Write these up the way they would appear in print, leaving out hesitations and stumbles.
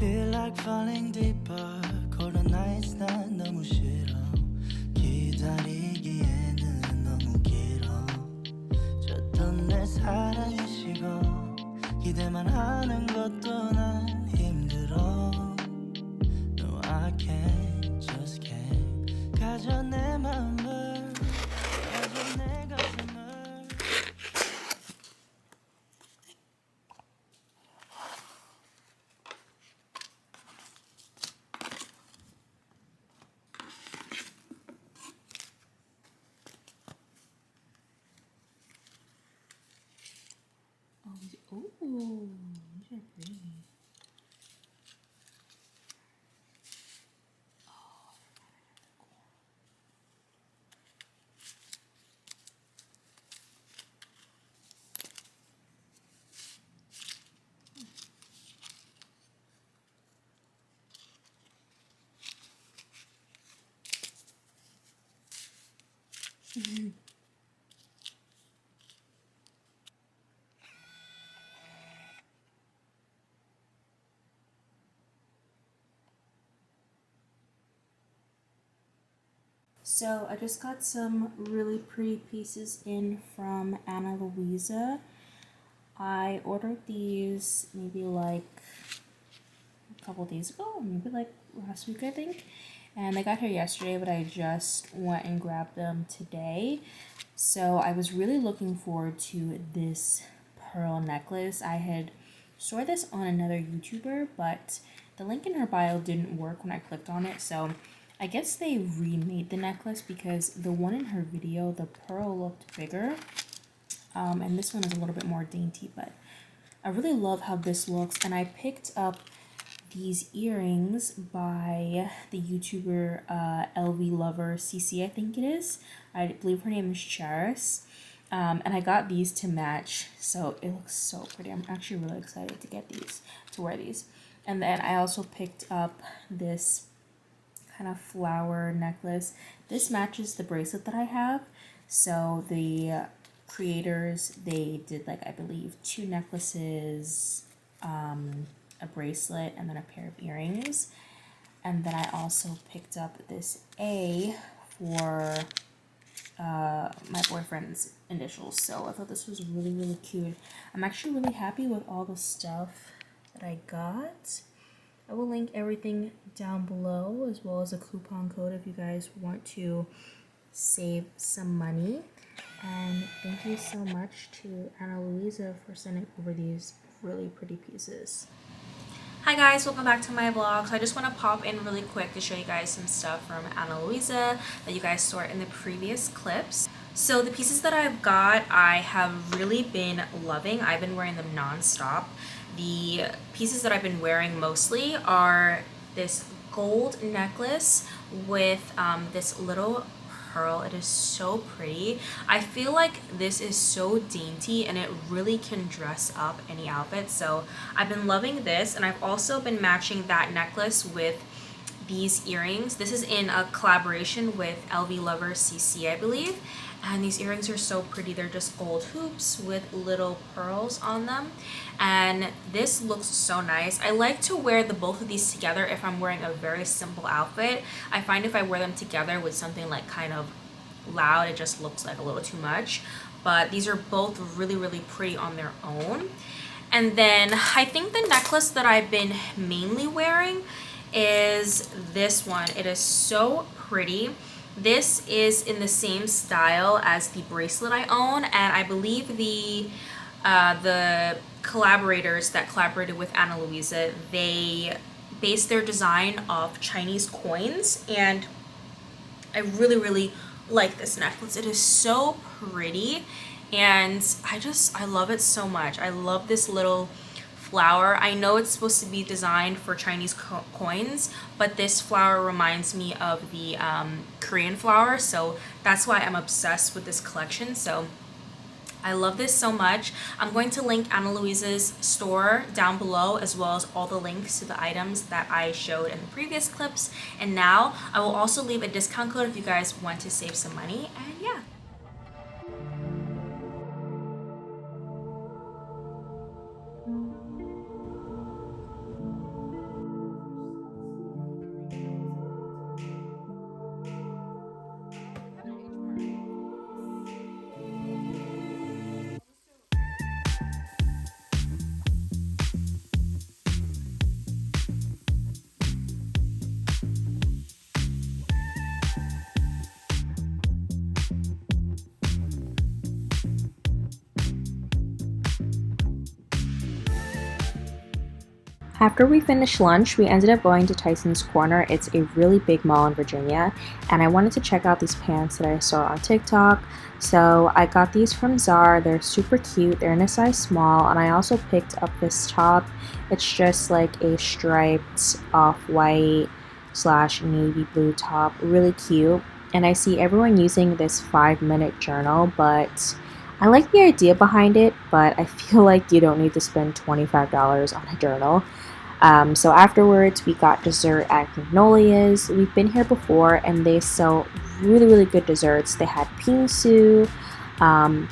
feel like falling deeper. Cold nights 난 너무 싫어. 기다리기에는 너무 길어. 줬던 내 사랑이 식어. 기대만 하는 것도 난 힘들어. No, I can't, just can't. 가져 내 맘을, 가져 내 가슴을. Oh, these are pretty. So I just got some really pretty pieces in from Louisa. I ordered these maybe like a couple days ago, maybe like last week I think. And they got here yesterday, but I just went and grabbed them today. So I was really looking forward to this pearl necklace. I had saw this on another YouTuber, but the link in her bio didn't work when I clicked on it. So I guess they remade the necklace because the one in her video, the pearl looked bigger. And this one is a little bit more dainty, but I really love how this looks. And I picked up these earrings by the YouTuber LV Lover CC, I think it is. I believe her name is Charis. And I got these to match, so it looks so pretty. I'm actually really excited to get these, to wear these. And then I also picked up this kind of flower necklace. This matches the bracelet that I have. So the creators, they did like, I believe 2 necklaces, a bracelet, and then a pair of earrings. And then I also picked up this A for my boyfriend's initials. So I thought this was really, really cute. I'm actually really happy with all the stuff that I got. I will link everything down below, as well as a coupon code if you guys want to save some money. And thank you so much to Louisa for sending over these really pretty pieces. Hi guys, welcome back to my vlog. So I just want to pop in really quick to show you guys some stuff from Louisa that you guys saw in the previous clips. So the pieces that I've got, I have really been loving. I've been wearing them non-stop. The pieces that I've been wearing mostly are this gold necklace with this little pearl. It is so pretty. I feel like this is so dainty and it really can dress up any outfit. So I've been loving this, and I've also been matching that necklace with these earrings. This is in a collaboration with LV Lover CC, I believe. And these earrings are so pretty. They're just gold hoops with little pearls on them. And this looks so nice. I like to wear the both of these together if I'm wearing a very simple outfit. I find if I wear them together with something like kind of loud, it just looks like a little too much. But these are both really, really pretty on their own. And then I think the necklace that I've been mainly wearing is this one. It is so pretty. This is in the same style as the bracelet I own, and I believe the collaborators that collaborated with Louisa, they based their design off Chinese coins, and I really, really like this necklace. It is so pretty, and I love it so much. I love this little flower. I know it's supposed to be designed for Chinese coins, but this flower reminds me of the Korean flower, so that's why I'm obsessed with this collection. So I love this so much. I'm going to link Louisa's store down below, as well as all the links to the items that I showed in the previous clips. And now I will also leave a discount code if you guys want to save some money. And yeah. After we finished lunch, we ended up going to Tyson's Corner. It's a really big mall in Virginia, and I wanted to check out these pants that I saw on TikTok. So I got these from Zara. They're super cute. They're in a size small, and I also picked up this top. It's just like a striped off-white slash navy blue top. Really cute. And I see everyone using this 5-minute journal, but I like the idea behind it, but I feel like you don't need to spend $25 on a journal. So afterwards, we got dessert at Magnolia's. We've been here before, and they sell really, really good desserts. They had pingsu,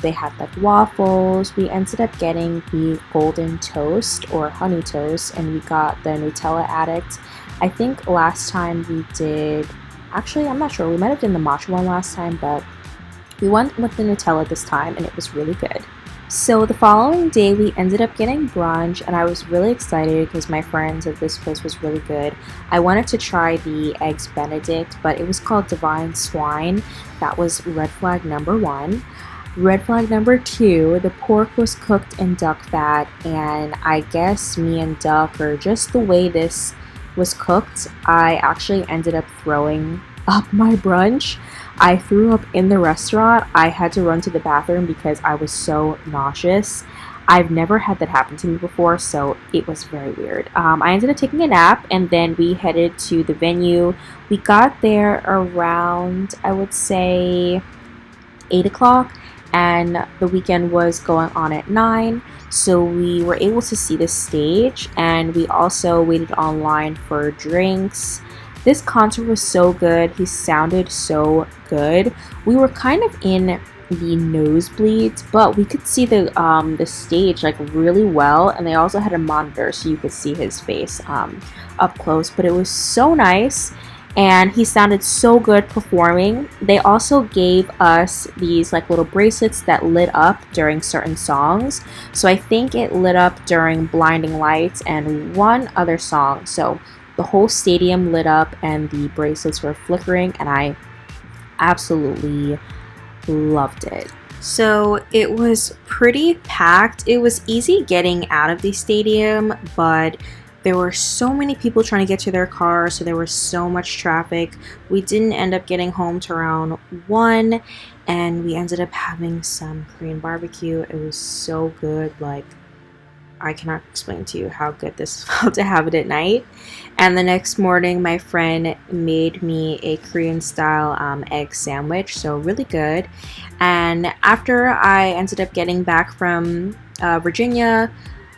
they had like waffles. We ended up getting the golden toast or honey toast, and we got the Nutella Addict. I think last time we did, actually, I'm not sure. We might have done the matcha one last time, but we went with the Nutella this time, and it was really good. So the following day, we ended up getting brunch, and I was really excited because my friend said this place was really good. I wanted to try the Eggs Benedict, but it was called Divine Swine. That was red flag number 1. Red flag number 2, the pork was cooked in duck fat, and I guess me and duck, or just the way this was cooked, I actually ended up throwing up my brunch. I threw up in the restaurant. I had to run to the bathroom because I was so nauseous. I've never had that happen to me before, so it was very weird. I ended up taking a nap, and then we headed to the venue. We got there around, I would say, 8 o'clock, and the Weeknd was going on at 9. So we were able to see the stage, and we also waited online for drinks. This concert was so good. He sounded so good. We were kind of in the nosebleeds, but we could see the stage like really well, and they also had a monitor so you could see his face up close. But it was so nice, and he sounded so good performing. They also gave us these like little bracelets that lit up during certain songs. So I think it lit up during Blinding Lights and one other song. So the whole stadium lit up and the bracelets were flickering, and I absolutely loved it. So it was pretty packed. It was easy getting out of the stadium, but there were so many people trying to get to their cars, so there was so much traffic. We didn't end up getting home to around 1, and we ended up having some Korean barbecue. It was so good. Like, I cannot explain to you how good this felt to have it at night. And the next morning, my friend made me a Korean style egg sandwich, so really good. And after I ended up getting back from Virginia,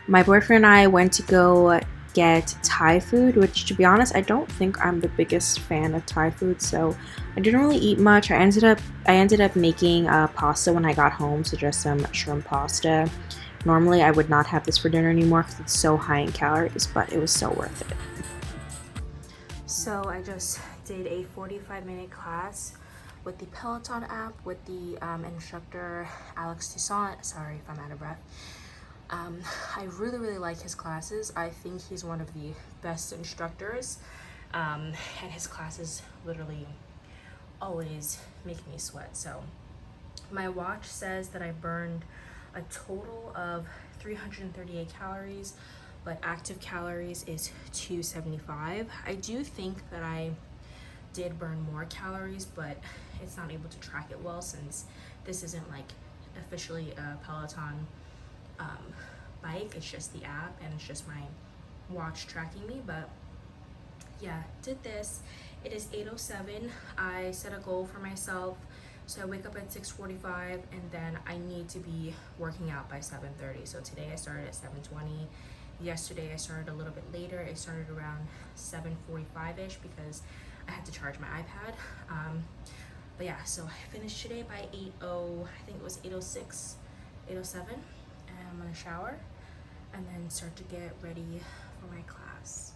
my boyfriend and I went to go get Thai food, which, to be honest, I don't think I'm the biggest fan of Thai food, so I didn't really eat much. I ended up making pasta when I got home, so just some shrimp pasta. Normally, I would not have this for dinner anymore because it's so high in calories, but it was so worth it. So I just did a 45-minute class with the Peloton app with the instructor Alex Toussaint. Sorry if I'm out of breath. I really, really like his classes. I think he's one of the best instructors, and his classes literally always make me sweat. So my watch says that I burned a total of 338 calories, but active calories is 275. I do think that I did burn more calories, but it's not able to track it well since this isn't like officially a Peloton bike. It's just the app, and it's just my watch tracking me. But yeah, did this. It is 8:07. I set a goal for myself, so I wake up at 6:45, and then I need to be working out by 7:30. So today I started at 7:20. Yesterday I started a little bit later. I started around 7:45ish because I had to charge my iPad. But yeah, so I finished today by 8:0. I think it was 8:06, 8:07, and I'm gonna shower and then start to get ready for my class.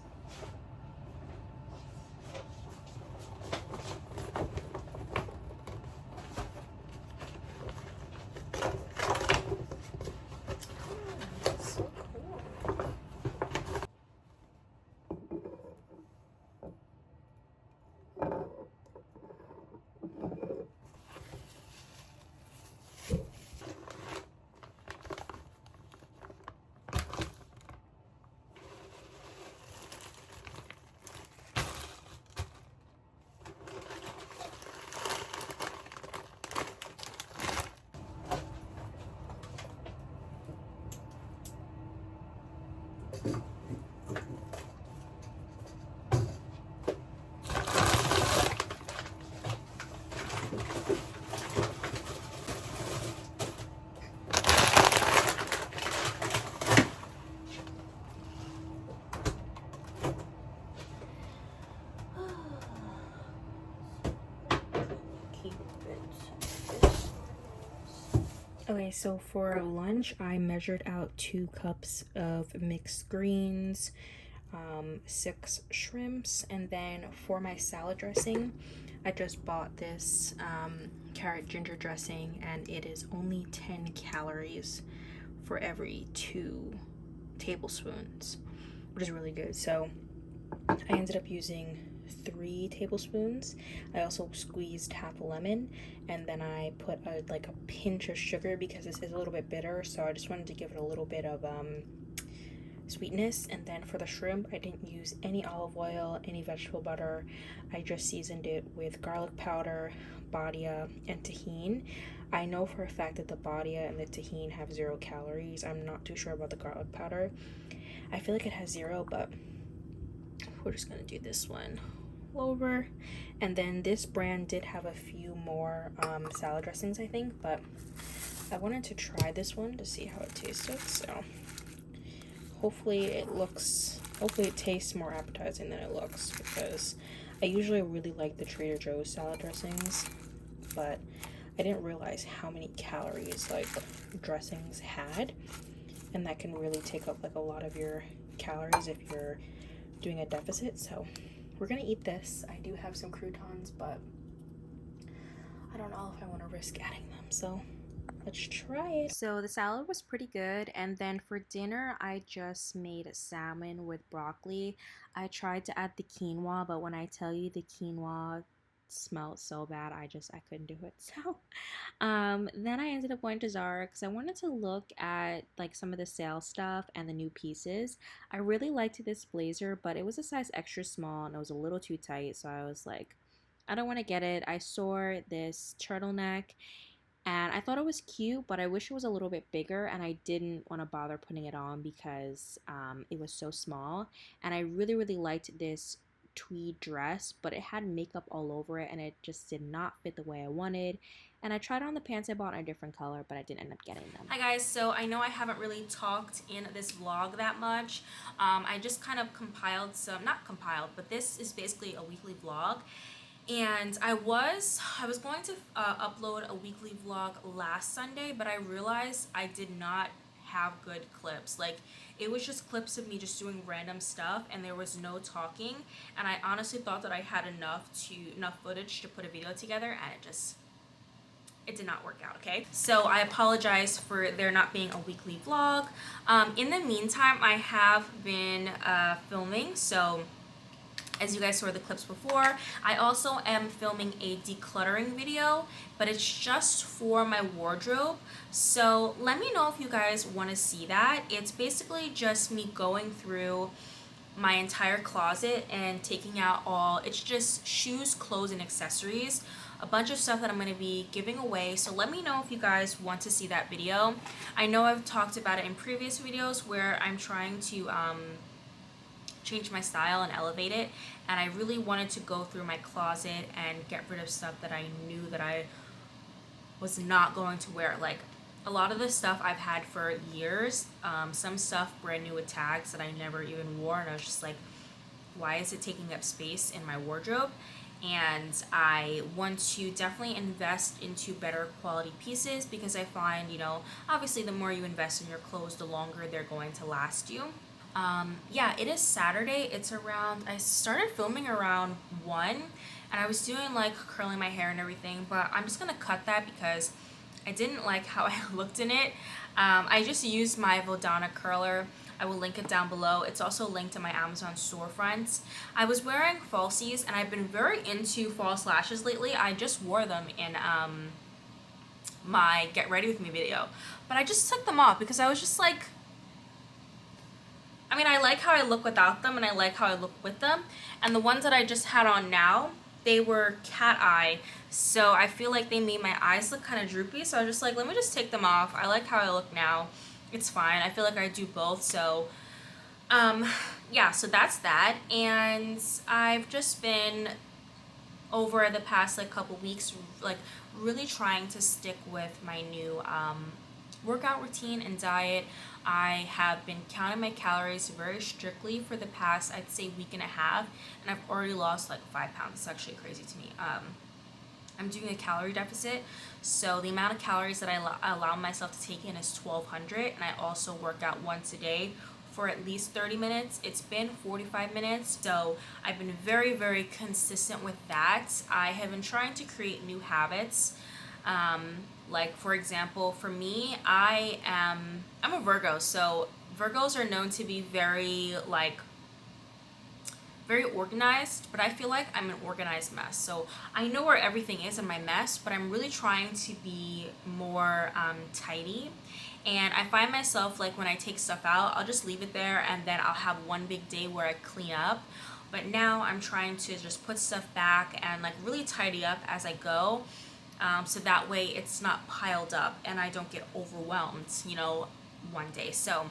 Okay, so for lunch, I measured out 2 cups of mixed greens, 6 shrimps, and then for my salad dressing, I just bought this carrot ginger dressing, and it is only 10 calories for every 2 tablespoons, which is really good. So I ended up using 3 tablespoons. I also squeezed half a lemon, and then I put like a pinch of sugar because this is a little bit bitter, so I just wanted to give it a little bit of sweetness. And then for the shrimp, I didn't use any olive oil, any vegetable butter. I just seasoned it with garlic powder, badia, and tahini. I know for a fact that the badia and the tahini have 0 calories. I'm not too sure about the garlic powder. I feel like it has 0, but we're just gonna do this one over. And then this brand did have a few more salad dressings, I think, but I wanted to try this one to see how it tasted. So hopefully it tastes more appetizing than it looks, because I usually really like the Trader Joe's salad dressings, but I didn't realize how many calories like dressings had, and that can really take up like a lot of your calories if you're doing a deficit. So we're gonna eat this. I do have some croutons, but I don't know if I want to risk adding them, so let's try it. So the salad was pretty good, and then for dinner I just made salmon with broccoli. I tried to add the quinoa, but when I tell you the quinoa smelled so bad, I couldn't do it. So then I ended up going to Zara because I wanted to look at like some of the sale stuff and the new pieces. I really liked this blazer, but it was a size extra small and it was a little too tight, so I was like, I don't want to get it. I saw this turtleneck and I thought it was cute, but I wish it was a little bit bigger, and I didn't want to bother putting it on because it was so small. And I really, really liked this tweed dress, but it had makeup all over it and it just did not fit the way I wanted. And I tried on the pants I bought in a different color, but I didn't end up getting them. Hi guys, so I know I haven't really talked in this vlog that much. I just kind of compiled some, not compiled, but this is basically a weekly vlog. And I was going to upload a weekly vlog last Sunday, but I realized I did not have good clips. Like, it was just clips of me just doing random stuff and there was no talking, and I honestly thought that I had enough footage to put a video together, and it did not work out, okay? So I apologize for there not being a weekly vlog. In the meantime, I have been filming, so as you guys saw the clips before, I also am filming a decluttering video, but it's just for my wardrobe. So let me know if you guys want to see that. It's basically just me going through my entire closet and taking out it's just shoes, clothes, and accessories. A bunch of stuff that I'm going to be giving away. So let me know if you guys want to see that video. I know I've talked about it in previous videos where I'm trying to change my style and elevate it, and I really wanted to go through my closet and get rid of stuff that I knew that I was not going to wear. Like, a lot of the stuff I've had for years, some stuff brand new with tags that I never even wore, and I was just like, why is it taking up space in my wardrobe? And I want to definitely invest into better quality pieces, because I find, obviously the more you invest in your clothes, the longer they're going to last you. Yeah, it is Saturday. I started filming around 1, and I was doing like curling my hair and everything, but I'm just gonna cut that because I didn't like how I looked in it. I just used my Vodana curler. I will link it down below. It's also linked to my Amazon storefront. I was wearing falsies, and I've been very into false lashes lately. I just wore them in my Get Ready With Me video, but I just took them off because I was just like, I like how I look without them, and I like how I look with them. And the ones that I just had on now, they were cat eye, so I feel like they made my eyes look kind of droopy, so I was just like, let me just take them off. I like how I look now. It's fine. I feel like I do both, so um, yeah, so that's that. And I've just been over the past like couple weeks like really trying to stick with my new workout routine and diet. I have been counting my calories very strictly for the past, I'd say, week and a half, and I've already lost like 5 pounds. It's actually crazy to me. I'm doing a calorie deficit, so the amount of calories that I allow myself to take in is 1,200, and I also work out once a day for at least 30 minutes. It's been 45 minutes, so I've been very, very consistent with that. I have been trying to create new habits. Like, for example, for me, I'm a Virgo, so Virgos are known to be very organized, but I feel like I'm an organized mess. So I know where everything is in my mess, but I'm really trying to be more tidy. And I find myself like when I take stuff out, I'll just leave it there and then I'll have one big day where I clean up. But now I'm trying to just put stuff back and like really tidy up as I go. So that way it's not piled up and I don't get overwhelmed, one day. So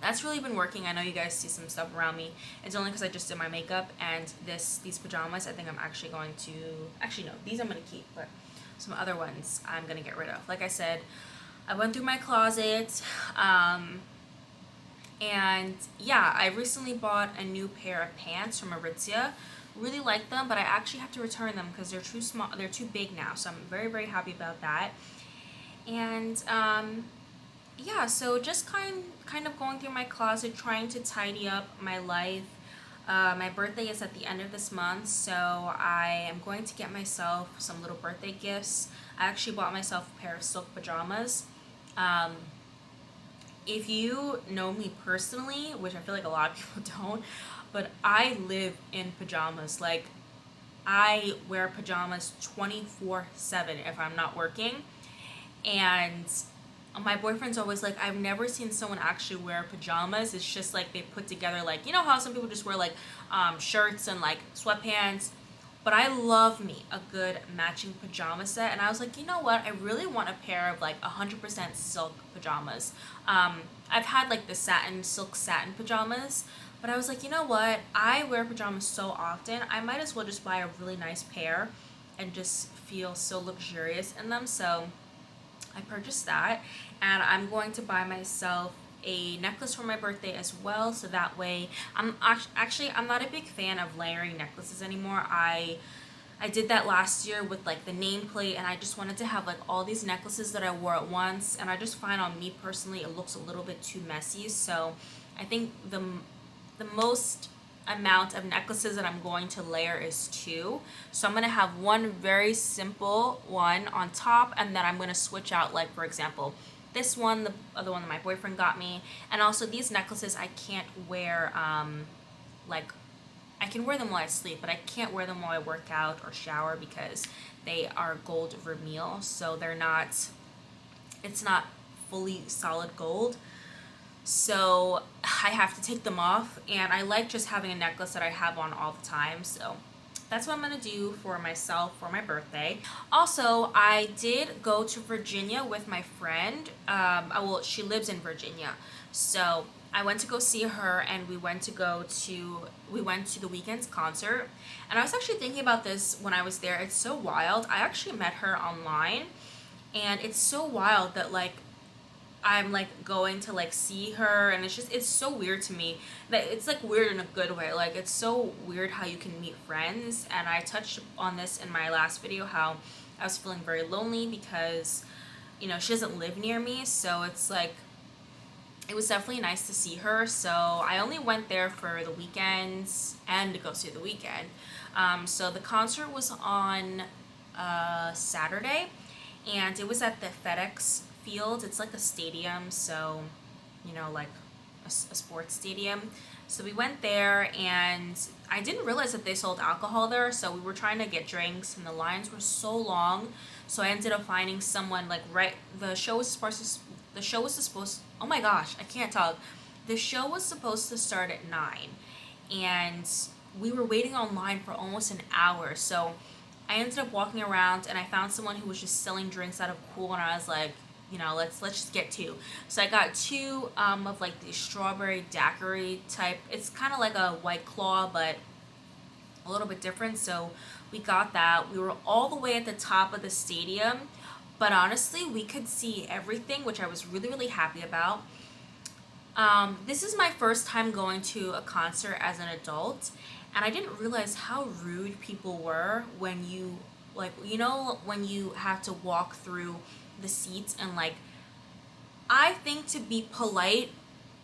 that's really been working. I know you guys see some stuff around me. It's only because I just did my makeup, and these pajamas, I think I'm actually going to, actually no, these I'm going to keep, but some other ones I'm going to get rid of. Like I said, I went through my closet, and yeah, I recently bought a new pair of pants from Aritzia. Really like them, but I actually have to return them because they're too small, they're too big now, so I'm very, very happy about that. And yeah, so just kind of going through my closet, trying to tidy up my life. My birthday is at the end of this month, so I am going to get myself some little birthday gifts. I actually bought myself a pair of silk pajamas. Um, if you know me personally, which I feel like a lot of people don't, but I live in pajamas. Like, I wear pajamas 24/7 if I'm not working. And my boyfriend's always like, I've never seen someone actually wear pajamas. It's just like they put together, like, you know how some people just wear like shirts and like sweatpants. But I love me a good matching pajama set. And I was like, you know what? I really want a pair of like 100% silk pajamas. I've had like the silk satin pajamas. But I was like, you know what? I wear pajamas so often. I might as well just buy a really nice pair and just feel so luxurious in them. So I purchased that, and I'm going to buy myself a necklace for my birthday as well, so that way I'm not a big fan of layering necklaces anymore. I did that last year with like the nameplate, and I just wanted to have like all these necklaces that I wore at once, and I just find on me personally it looks a little bit too messy. So I think the most amount of necklaces that I'm going to layer is 2. So I'm going to have one very simple one on top, and then I'm going to switch out, like, for example, this one, the other one that my boyfriend got me, and also these necklaces I can't wear, like, I can wear them while I sleep, but I can't wear them while I work out or shower because they are gold vermeil, so it's not fully solid gold. So I have to take them off, and I like just having a necklace that I have on all the time. So that's what I'm gonna do for myself for my birthday. Also, I did go to Virginia with my friend. Well, she lives in Virginia, so I went to go see her, and we went to the Weeknd's concert. And I was actually thinking about this when I was there. It's so wild. I actually met her online, and it's so wild that like I'm like going to like see her, and it's so weird to me. That it's like weird in a good way. Like, it's so weird how you can meet friends. And I touched on this in my last video, how I was feeling very lonely because she doesn't live near me, so it's like it was definitely nice to see her. So I only went there for the weekends and to go see the Weeknd. So the concert was on Saturday, and it was at the FedEx Field. It's like a stadium, so like a sports stadium. So we went there, and I didn't realize that they sold alcohol there. So we were trying to get drinks, and the lines were so long. So I ended up finding someone like right. Oh my gosh, I can't talk. The show was supposed to start at 9, and we were waiting online for almost an hour. So I ended up walking around, and I found someone who was just selling drinks out of a pool, and I was like, you know, let's just get two. So I got two of like the strawberry daiquiri type. It's kind of like a White Claw, but a little bit different. So we got that. We were all the way at the top of the stadium, but honestly, we could see everything, which I was really, really happy about. This is my first time going to a concert as an adult, and I didn't realize how rude people were when you, like, you know, when you have to walk through the seats. And like, I think to be polite,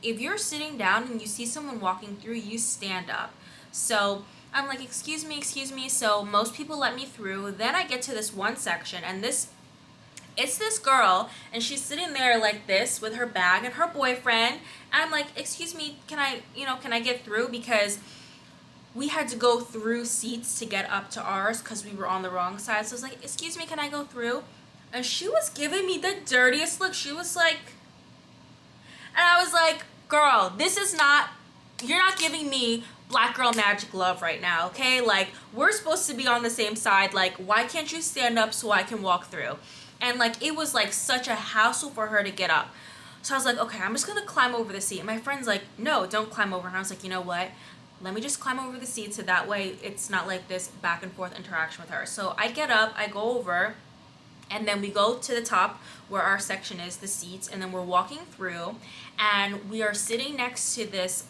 if you're sitting down and you see someone walking through, you stand up. So I'm like, excuse me, excuse me. So most people let me through. Then I get to this one section, and it's this girl, and she's sitting there like this with her bag and her boyfriend. And I'm like, excuse me, can I get through? Because we had to go through seats to get up to ours because we were on the wrong side. So I was like, excuse me, can I go through? And she was giving me the dirtiest look. She was like, and I was like, girl, this is not, you're not giving me black girl magic love right now, okay? Like, we're supposed to be on the same side. Like, why can't you stand up so I can walk through? And like, it was like such a hassle for her to get up. So I was like, okay, I'm just gonna climb over the seat. And my friend's like, no, don't climb over. And I was like, you know what? Let me just climb over the seat so that way it's not like this back and forth interaction with her. So I get up, I go over, and then we go to the top where our section is, the seats, and then we're walking through, and we are sitting next to this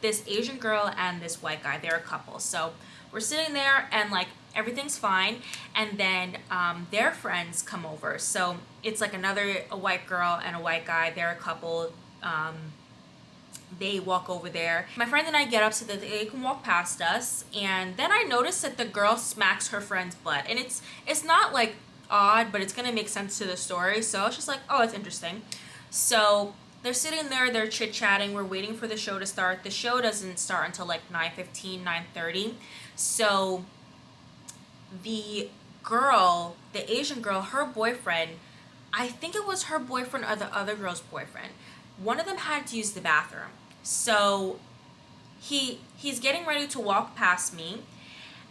this Asian girl and this white guy. They're a couple. So we're sitting there, and like, everything's fine. And then their friends come over. So it's like a white girl and a white guy. They're a couple. They walk over there. My friend and I get up so that they can walk past us. And then I noticed that the girl smacks her friend's butt. And it's not like odd, but it's gonna make sense to the story. So I was just like, oh, it's interesting. So they're sitting there, they're chit-chatting, we're waiting for the show to start. The show doesn't start until like 9:15, 9:30. So the girl, the Asian girl, her boyfriend, I think it was her boyfriend or the other girl's boyfriend, one of them had to use the bathroom. So he's getting ready to walk past me,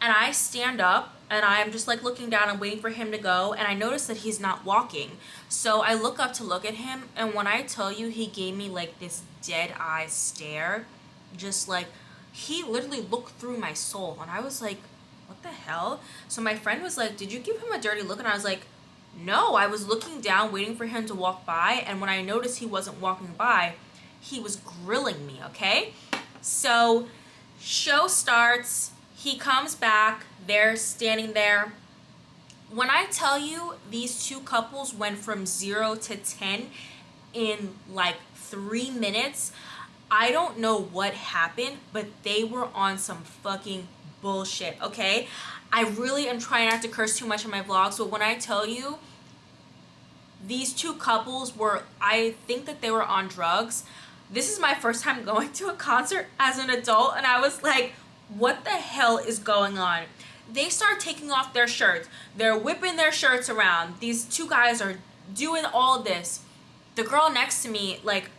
and I stand up and I'm just like looking down and waiting for him to go, and I notice that he's not walking. So I look up to look at him, and when I tell you, he gave me like this dead eye stare, just like, he literally looked through my soul. And I was like, what the hell? So my friend was like, did you give him a dirty look? And I was like, no, I was looking down waiting for him to walk by, and when I noticed he wasn't walking by, he was grilling me, okay? So show starts, he comes back, they're standing there. When I tell you, these two couples went from 0 to 10 in like 3 minutes. I don't know what happened, but they were on some fucking bullshit, okay? I really am trying not to curse too much in my vlogs, but when I tell you, these two couples were, I think that they were on drugs. This is my first time going to a concert as an adult, and I was like, what the hell is going on? They start taking off their shirts. They're whipping their shirts around. These two guys are doing all this. The girl next to me, like,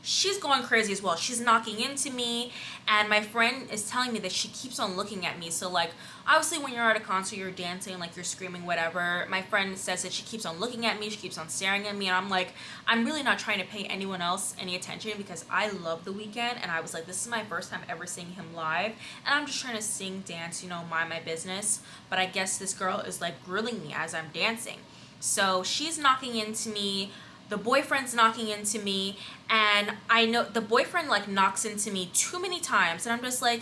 she's going crazy as well. She's knocking into me, and my friend is telling me that she keeps on looking at me. So like, obviously when you're at a concert, you're dancing, like you're screaming, whatever. My friend says that she keeps on looking at me, she keeps on staring at me, and I'm like, I'm really not trying to pay anyone else any attention because I love The Weeknd, and I was like, this is my first time ever seeing him live, and I'm just trying to sing, dance, you know, mind my business. But I guess this girl is like grilling me as I'm dancing. So she's knocking into me, the boyfriend's knocking into me, and I know the boyfriend like knocks into me too many times, and I'm just like,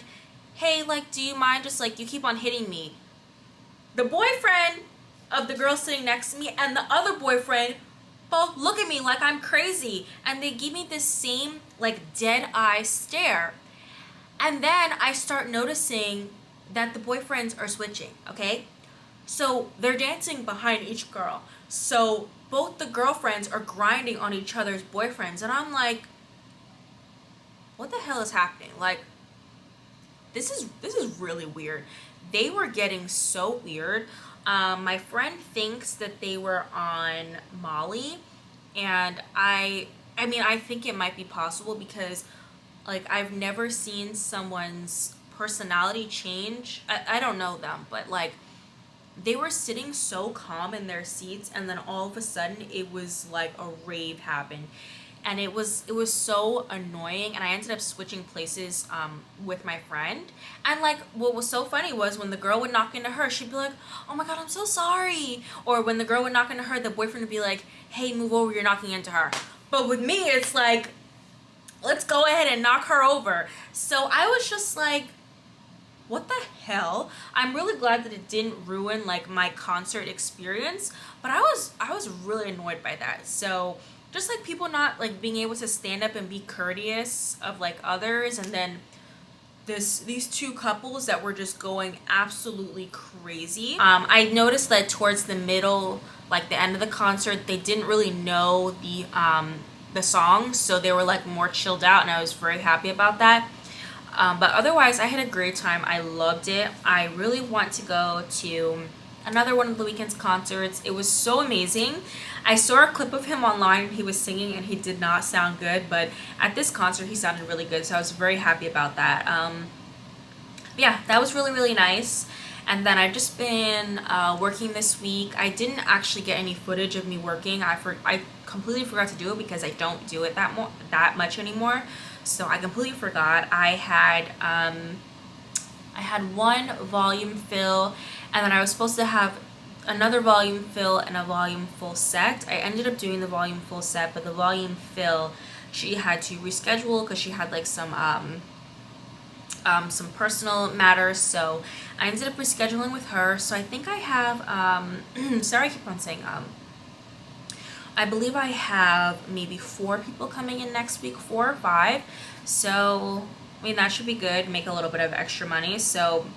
hey, like, do you mind, just like, you keep on hitting me. The boyfriend of the girl sitting next to me and the other boyfriend both look at me like I'm crazy, and they give me this same like dead eye stare. And then I start noticing that the boyfriends are switching, okay? So they're dancing behind each girl. So both the girlfriends are grinding on each other's boyfriends, and I'm like, what the hell is happening? Like, this is really weird. They were getting so weird. My friend thinks that they were on Molly, and I mean, I think it might be possible because like, I've never seen someone's personality change. I don't know them, but like, they were sitting so calm in their seats, and then all of a sudden it was like a rave happened, and it was so annoying, and I ended up switching places with my friend. And like what was so funny was when the girl would knock into her, she'd be like, oh my god, I'm so sorry. Or when the girl would knock into her, the boyfriend would be like, hey, move over, you're knocking into her. But with me, it's like, let's go ahead and knock her over. So I was just like, what the hell? I'm really glad that it didn't ruin like my concert experience, but I was really annoyed by that. So just like people not like being able to stand up and be courteous of like others, and then these two couples that were just going absolutely crazy. I noticed that towards the middle, like the end of the concert, they didn't really know the song, so they were like more chilled out, and I was very happy about that. But otherwise, I had a great time. I loved it. I really want to go to another one of the Weeknd's concerts. It was so amazing. I saw a clip of him online. He was singing and he did not sound good, but at this concert he sounded really good, so I was very happy about that. Yeah, that was really, really nice. And then I've just been working this week. I didn't actually get any footage of me working. I completely forgot to do it because I don't do it that much anymore. So I completely forgot. I had one volume fill, and then I was supposed to have another volume fill and a volume full set. I ended up doing the volume full set, but the volume fill she had to reschedule because she had like some personal matters, so I ended up rescheduling with her. So I think I have sorry, I keep on saying I believe I have maybe 4 people coming in next week, 4 or 5. So I mean, that should be good, make a little bit of extra money. So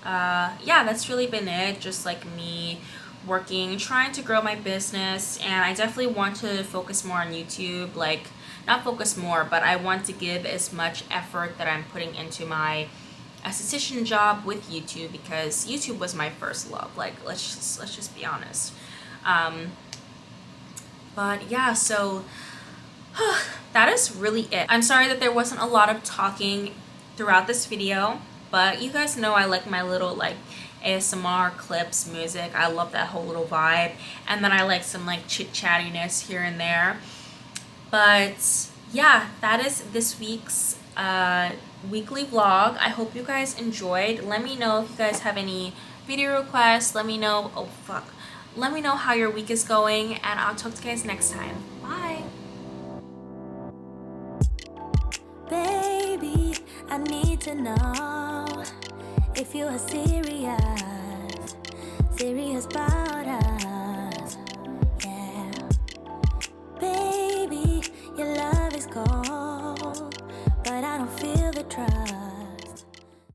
yeah, that's really been it. Just like me working, trying to grow my business, and I definitely want to focus more on YouTube. Like, not focus more, but I want to give as much effort that I'm putting into my esthetician job with YouTube, because YouTube was my first love. Like, let's just be honest. But yeah, so that is really it. I'm sorry that there wasn't a lot of talking throughout this video, but you guys know I like my little like ASMR clips, music. I love that whole little vibe. And then I like some like chit-chattiness here and there. But yeah, that is this week's weekly vlog. I hope you guys enjoyed. Let me know if you guys have any video requests. Let me know, let me know how your week is going, and I'll talk to you guys next time. Bye. Baby, I need to know if you are serious about